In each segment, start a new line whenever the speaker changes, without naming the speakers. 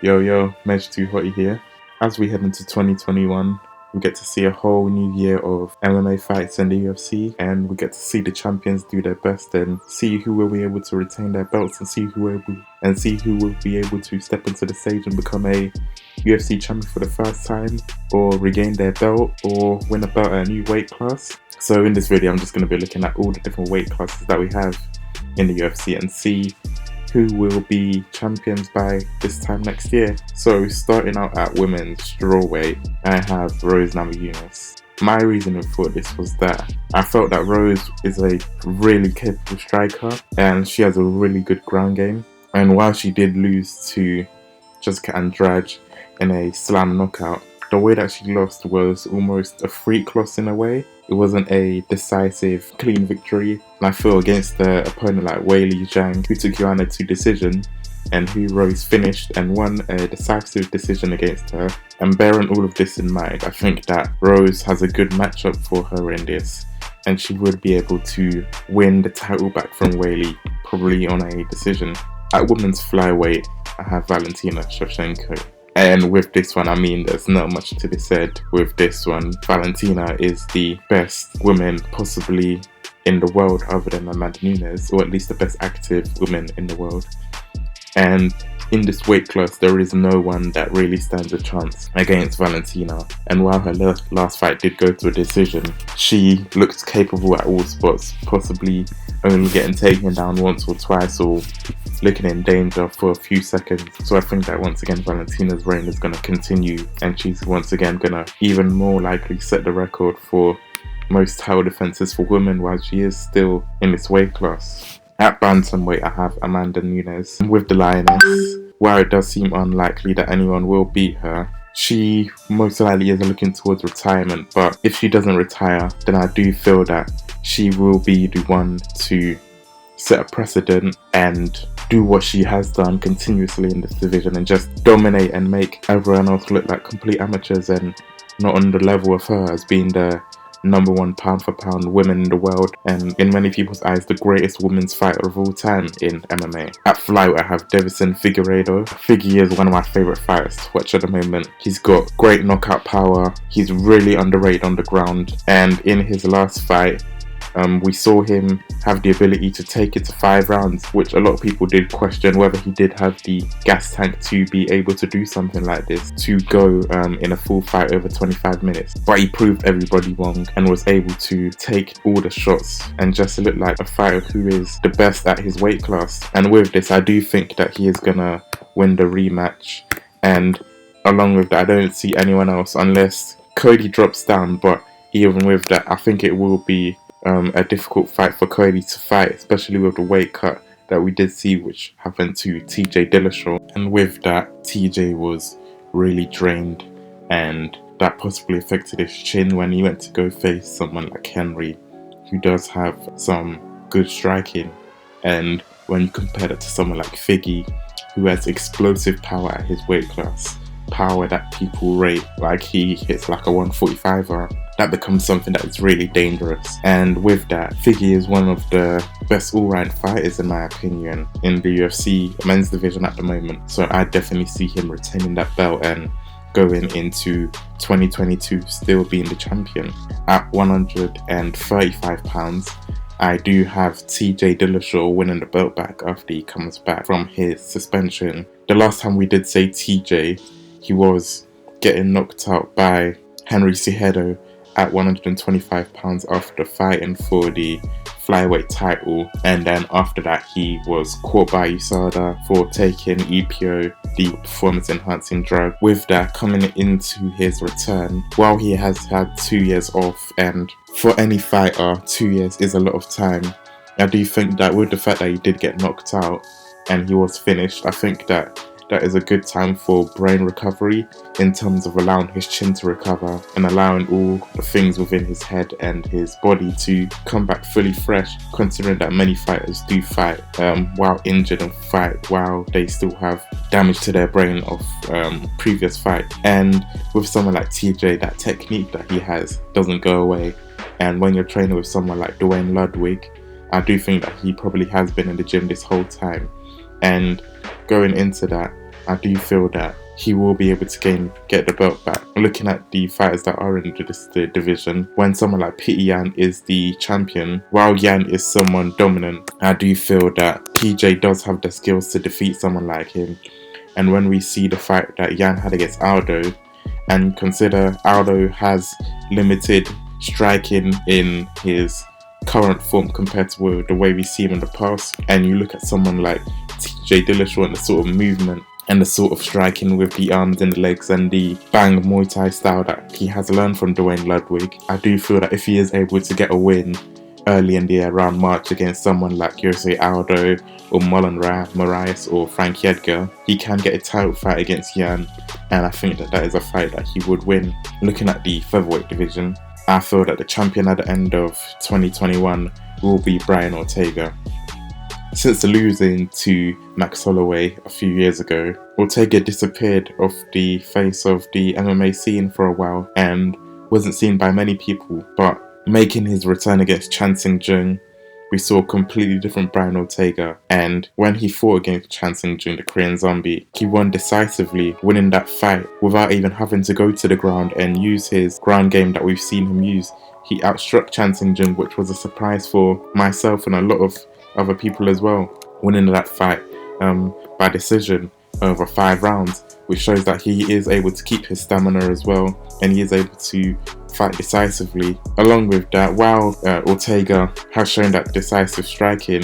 Yo, yo, Mej 2 Hottie here. As we head into 2021, we get to see a whole new year of MMA fights in the UFC, and we get to see the champions do their best and see who will be able to retain their belts and see who will be able to step into the stage and become a UFC champion for the first time, or regain their belt, or win a belt at a new weight class. So in this video, I'm just going to be looking at all the different weight classes that we have in the UFC and see who will be champions by this time next year. So starting out at women's strawweight, I have Rose Namajunas. My reasoning for this was that I felt that Rose is a really capable striker and she has a really good ground game. And while she did lose to Jessica Andrade in a slam knockout, the way that she lost was almost a freak loss in a way. It wasn't a decisive, clean victory. And I feel against the opponent like Weili Zhang, who took Joanna to decision, and who Rose finished and won a decisive decision against her. And bearing all of this in mind, I think that Rose has a good matchup for her in this, and she would be able to win the title back from Weili, probably on a decision. At women's flyweight, I have Valentina Shevchenko. And with this one, I mean, there's not much to be said with this one. Valentina is the best woman possibly in the world other than Amanda Nunes, or at least the best active woman in the world. And in this weight class, there is no one that really stands a chance against Valentina. And while her last fight did go to a decision, she looked capable at all spots, possibly only getting taken down once or twice, or looking in danger for a few seconds. So I think that once again Valentina's reign is going to continue, and she's once again going to even more likely set the record for most title defenses for women while she is still in this weight class. At bantamweight, I have Amanda Nunes with the Lioness. While it does seem unlikely that anyone will beat her, she most likely is looking towards retirement, but if she doesn't retire, then I do feel that she will be the one to set a precedent and do what she has done continuously in this division and just dominate and make everyone else look like complete amateurs and not on the level of her as being the number one pound for pound woman in the world, and in many people's eyes the greatest women's fighter of all time in MMA. At flyweight, I have Davison Figuerado. Figgy is one of my favourite fighters to watch at the moment. He's got great knockout power, he's really underrated on the ground, and in his last fight we saw him have the ability to take it to 5 rounds, which a lot of people did question whether he did have the gas tank to be able to do something like this, to go in a full fight over 25 minutes. But he proved everybody wrong and was able to take all the shots and just look like a fighter who is the best at his weight class. And with this, I do think that he is gonna win the rematch. And along with that, I don't see anyone else unless Cody drops down. But even with that, I think it will be a difficult fight for Cody to fight, especially with the weight cut that we did see which happened to TJ Dillashaw. And with that, TJ was really drained, and that possibly affected his chin when he went to go face someone like Henry, who does have some good striking. And when you compare that to someone like Figgy, who has explosive power at his weight class, power that people rate like he hits like a 145er, that becomes something that is really dangerous. And with that, Figgy is one of the best all-round fighters in my opinion in the UFC men's division at the moment. So I definitely see him retaining that belt and going into 2022 still being the champion. At 135 pounds, I do have TJ Dillashaw winning the belt back after he comes back from his suspension. The last time we did say TJ, he was getting knocked out by Henry Cejudo at 125 pounds after fighting for the flyweight title, and then after that he was caught by USADA for taking EPO, the performance enhancing drug. With that, coming into his return, while he has had 2 years off, and for any fighter 2 years is a lot of time, I do think that with the fact that he did get knocked out and he was finished, I think that is a good time for brain recovery in terms of allowing his chin to recover and allowing all the things within his head and his body to come back fully fresh, considering that many fighters do fight while injured and fight while they still have damage to their brain of previous fight. And with someone like TJ, that technique that he has doesn't go away. And when you're training with someone like Dwayne Ludwig, I do think that he probably has been in the gym this whole time. And going into that, I do feel that he will be able to get the belt back. Looking at the fighters that are in the division, when someone like Petr Yan is the champion, while Yan is someone dominant, I do feel that PJ does have the skills to defeat someone like him. And when we see the fight that Yan had against Aldo, and consider Aldo has limited striking in his current form compared to the way we see him in the past, and you look at someone like TJ Dillashaw and the sort of movement and the sort of striking with the arms and the legs and the bang Muay Thai style that he has learned from Dwayne Ludwig, I do feel that if he is able to get a win early in the year around March against someone like Jose Aldo or Marlon Moraes or Frankie Edgar, he can get a title fight against Yan, and I think that is a fight that he would win. Looking at the featherweight division, I feel that the champion at the end of 2021 will be Brian Ortega. Since losing to Max Holloway a few years ago, Ortega disappeared off the face of the MMA scene for a while and wasn't seen by many people, but making his return against Chan Sing Jung, we saw a completely different Brian Ortega, and when he fought against Chan Sing Jung, the Korean Zombie, he won decisively, winning that fight without even having to go to the ground and use his ground game that we've seen him use. He outstruck Chan Sing Jung, which was a surprise for myself and a lot of other people as well, winning that fight by decision over 5 rounds, which shows that he is able to keep his stamina as well, and he is able to fight decisively. Along with that, while Ortega has shown that decisive striking,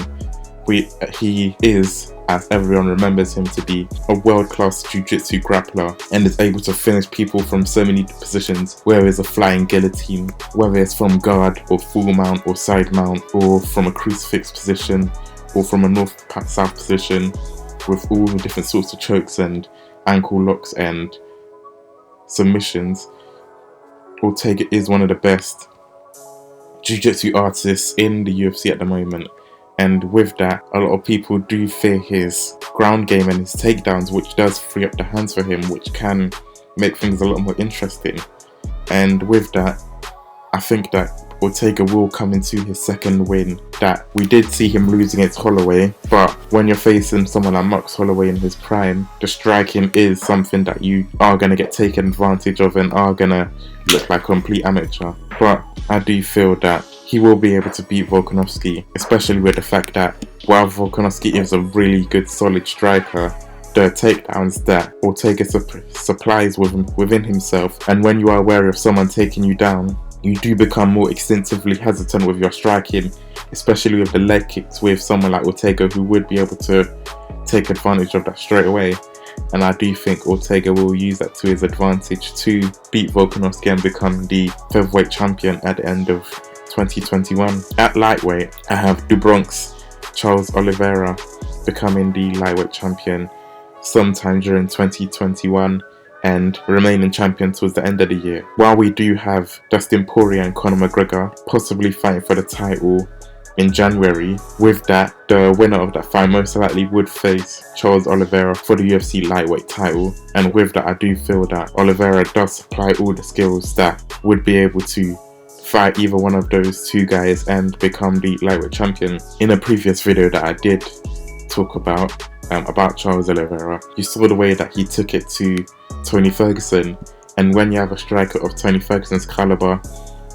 he is, as everyone remembers him to be, a world-class jiu-jitsu grappler and is able to finish people from so many positions, whether it's a flying guillotine, whether it's from guard or full mount or side mount, or from a crucifix position or from a north-south position, with all the different sorts of chokes and ankle locks and submissions. Ortega is one of the best jiu-jitsu artists in the UFC at the moment, and with that, a lot of people do fear his ground game and his takedowns, which does free up the hands for him, which can make things a lot more interesting. And with that, I think that Ortega will come into his second win. That we did see him lose against Holloway, but when you're facing someone like Max Holloway in his prime, the striking is something that you are going to get taken advantage of and are going to look like a complete amateur. But I do feel that he will be able to beat Volkanovski, especially with the fact that while Volkanovski is a really good solid striker, the takedowns that Ortega supplies within himself, and when you are wary of someone taking you down, you do become more instinctively hesitant with your striking, especially with the leg kicks with someone like Ortega, who would be able to take advantage of that straight away. And I do think Ortega will use that to his advantage to beat Volkanovski and become the featherweight champion at the end of 2021. At lightweight, I have Du Bronx Charles Oliveira becoming the lightweight champion sometime during 2021 and remaining champion towards the end of the year. While we do have Dustin Poirier and Conor McGregor possibly fighting for the title in January, with that, the winner of that fight most likely would face Charles Oliveira for the UFC lightweight title. And with that, I do feel that Oliveira does supply all the skills that would be able to fight either one of those two guys and become the lightweight champion. In a previous video that I did talk about Charles Oliveira, you saw the way that he took it to Tony Ferguson, and when you have a striker of Tony Ferguson's caliber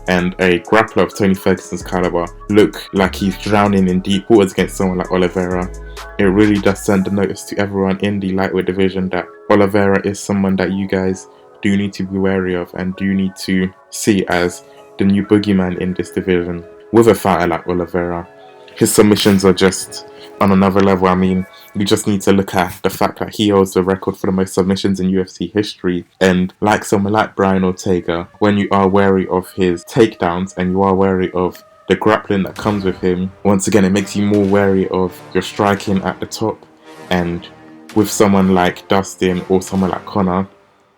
and a grappler of Tony Ferguson's caliber look like he's drowning in deep waters against someone like Oliveira, it really does send a notice to everyone in the lightweight division that Oliveira is someone that you guys do need to be wary of and do need to see as the new boogeyman in this division. With a fighter like Oliveira, his submissions are just on another level. I mean, you just need to look at the fact that he holds the record for the most submissions in UFC history, and like someone like Brian Ortega, when you are wary of his takedowns and you are wary of the grappling that comes with him, once again it makes you more wary of your striking at the top. And with someone like Dustin or someone like Conor,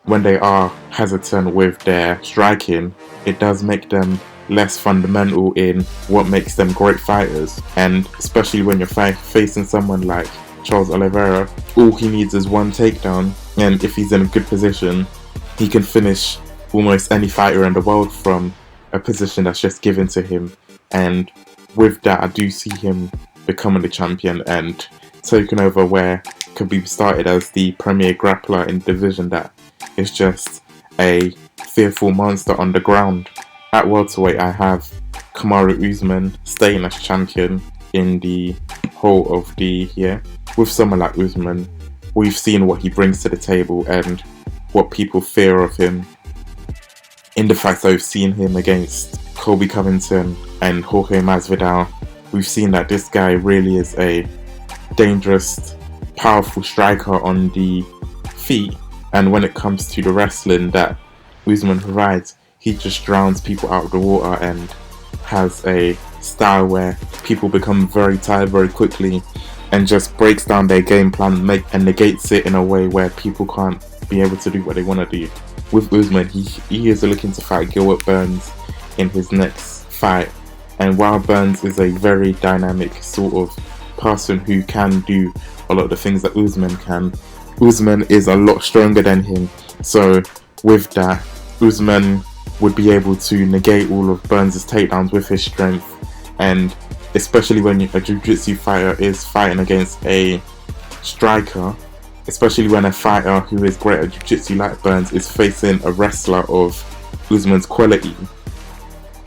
when they are hesitant with their striking, it does make them less fundamental in what makes them great fighters. And especially when you're facing someone like Charles Oliveira, all he needs is one takedown, and if he's in a good position, he can finish almost any fighter in the world from a position that's just given to him. And with that, I do see him becoming the champion and taking over where could be started as the premier grappler in the division that is just a fearful monster on the ground. At welterweight, I have Kamaru Usman staying as champion in the whole of the year. With someone like Usman, we've seen what he brings to the table and what people fear of him. In the fact that we've seen him against Colby Covington and Jorge Masvidal, we've seen that this guy really is a dangerous, powerful striker on the feet, and when it comes to the wrestling that Usman provides, he just drowns people out of the water and has a style where people become very tired very quickly and just breaks down their game plan and negates it in a way where people can't be able to do what they want to do. With Usman, he is looking to fight Gilbert Burns in his next fight, and while Burns is a very dynamic sort of person who can do a lot of the things that Usman can, Usman is a lot stronger than him. So with that, Usman would be able to negate all of Burns' takedowns with his strength, and especially when a jiu-jitsu fighter is fighting against a striker, especially when a fighter who is great at jiu-jitsu like Burns is facing a wrestler of Usman's quality,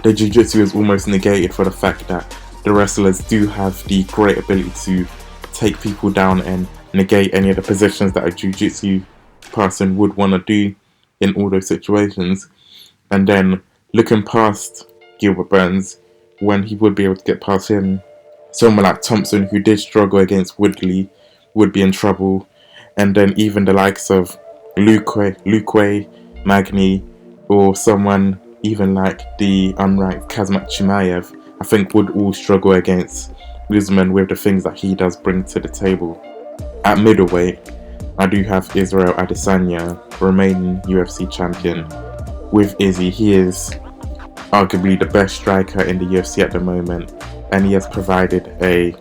the jiu-jitsu is almost negated for the fact that the wrestlers do have the great ability to take people down and negate any of the positions that a jiu-jitsu person would want to do in all those situations. And then looking past Gilbert Burns, when he would be able to get past him, someone like Thompson, who did struggle against Woodley, would be in trouble. And then even the likes of Luque, Magny, or someone even like the unranked Kazmat Chimaev, I think would all struggle against Usman with the things that he does bring to the table. At middleweight, I do have Israel Adesanya, remaining UFC champion. With Izzy, he is arguably the best striker in the UFC at the moment, and he has provided a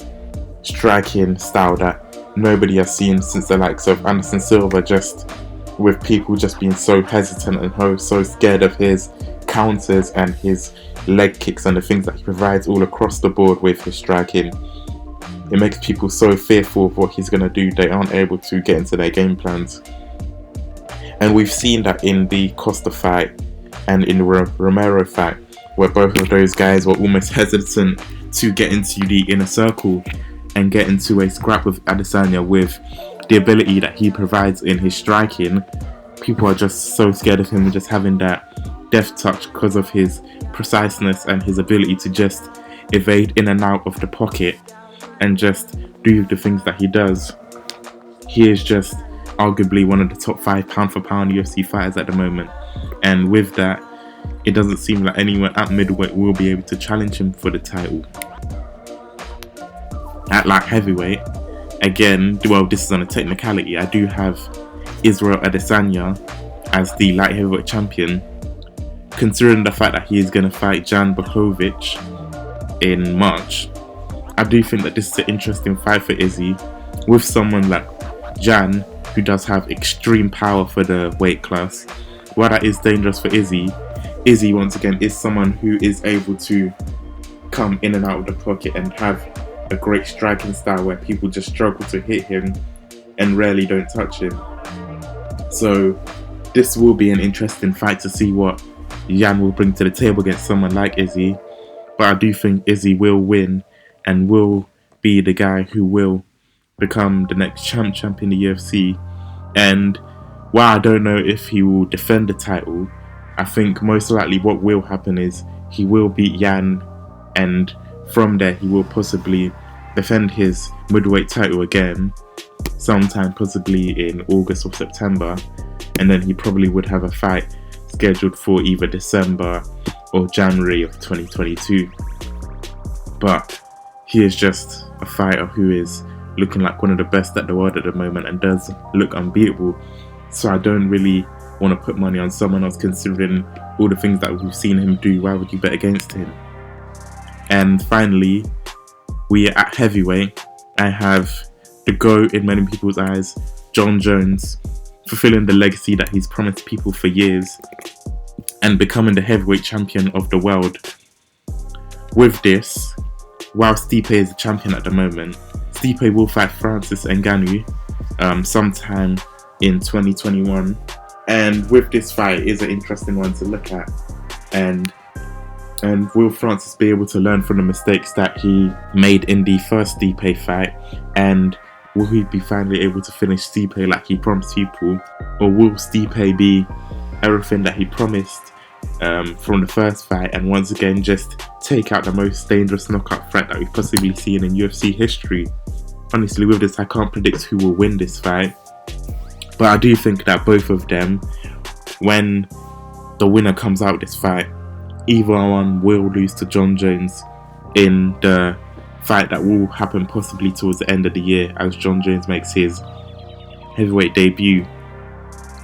striking style that nobody has seen since the likes of Anderson Silva, just with people just being so hesitant and so scared of his counters and his leg kicks and the things that he provides all across the board with his striking. It makes people so fearful of what he's going to do, they aren't able to get into their game plans. And we've seen that in the Costa fight and in the Romero fight, where both of those guys were almost hesitant to get into the inner circle and get into a scrap with Adesanya. With the ability that he provides in his striking, people are just so scared of him just having that deft touch because of his preciseness and his ability to just evade in and out of the pocket and just do the things that he does. He is just arguably one of the top 5 pound for pound UFC fighters at the moment, and with that, it doesn't seem like anyone at middleweight will be able to challenge him for the title. At light heavyweight, again, well, this is on a technicality, I do have Israel Adesanya as the light heavyweight champion, considering the fact that he is going to fight Jan Blachowicz in March. I do think that this is an interesting fight for Izzy, with someone like Jan, who does have extreme power for the weight class. While that is dangerous for Izzy once again is someone who is able to come in and out of the pocket and have a great striking style where people just struggle to hit him and rarely don't touch him. So this will be an interesting fight to see what Jan will bring to the table against someone like Izzy. But I do think Izzy will win and will be the guy who will become the next champ in the UFC. And while I don't know if he will defend the title, I think most likely what will happen is he will beat Jan, and from there he will possibly defend his middleweight title again sometime possibly in August or September, and then he probably would have a fight scheduled for either December or January of 2022. But he is just a fighter who is looking like one of the best at the world at the moment and does look unbeatable. So I don't really want to put money on someone else, considering all the things that we've seen him do. Why would you bet against him? And finally, we are at heavyweight. I have the GOAT in many people's eyes, Jon Jones, fulfilling the legacy that he's promised people for years and becoming the heavyweight champion of the world. With this, while Stipe is the champion at the moment, Stipe will fight Francis Ngannou, sometime in 2021. And with this fight, it is an interesting one to look at. And will Francis be able to learn from the mistakes that he made in the first Stipe fight? And will he be finally able to finish Stipe like he promised people? Or will Stipe be everything that he promised from the first fight and once again just take out the most dangerous knockout threat that we've possibly seen in UFC history? Honestly, with this, I can't predict who will win this fight. But I do think that both of them, when the winner comes out this fight, either one will lose to Jon Jones in the fight that will happen possibly towards the end of the year as Jon Jones makes his heavyweight debut.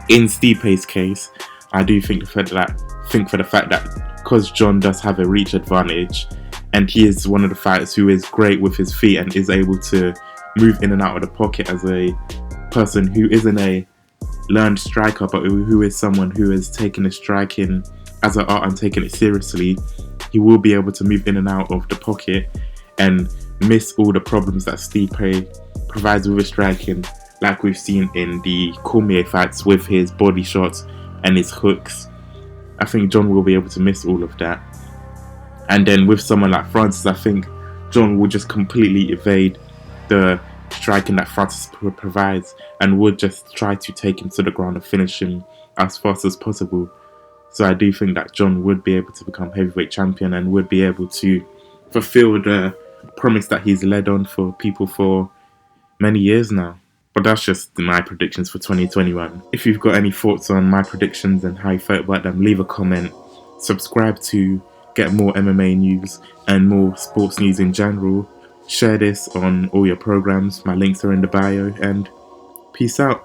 In Stipe's case, I do think for the fact that because Jon does have a reach advantage and he is one of the fighters who is great with his feet and is able to move in and out of the pocket as a person who isn't a learned striker but who is someone who has taken his striking as an art and taken it seriously, he will be able to move in and out of the pocket and miss all the problems that Stipe provides with his striking, like we've seen in the Cormier fights with his body shots and his hooks. I think Jon will be able to miss all of that. And then with someone like Francis, I think Jon will just completely evade the striking that Francis provides and would just try to take him to the ground and finish him as fast as possible. So I do think that Jon would be able to become heavyweight champion and would be able to fulfill the promise that he's led on for people for many years now. But that's just my predictions for 2021. If you've got any thoughts on my predictions and how you felt about them, leave a comment. Subscribe to get more MMA news and more sports news in general. Share this on all your programs. My links are in the bio, and peace out.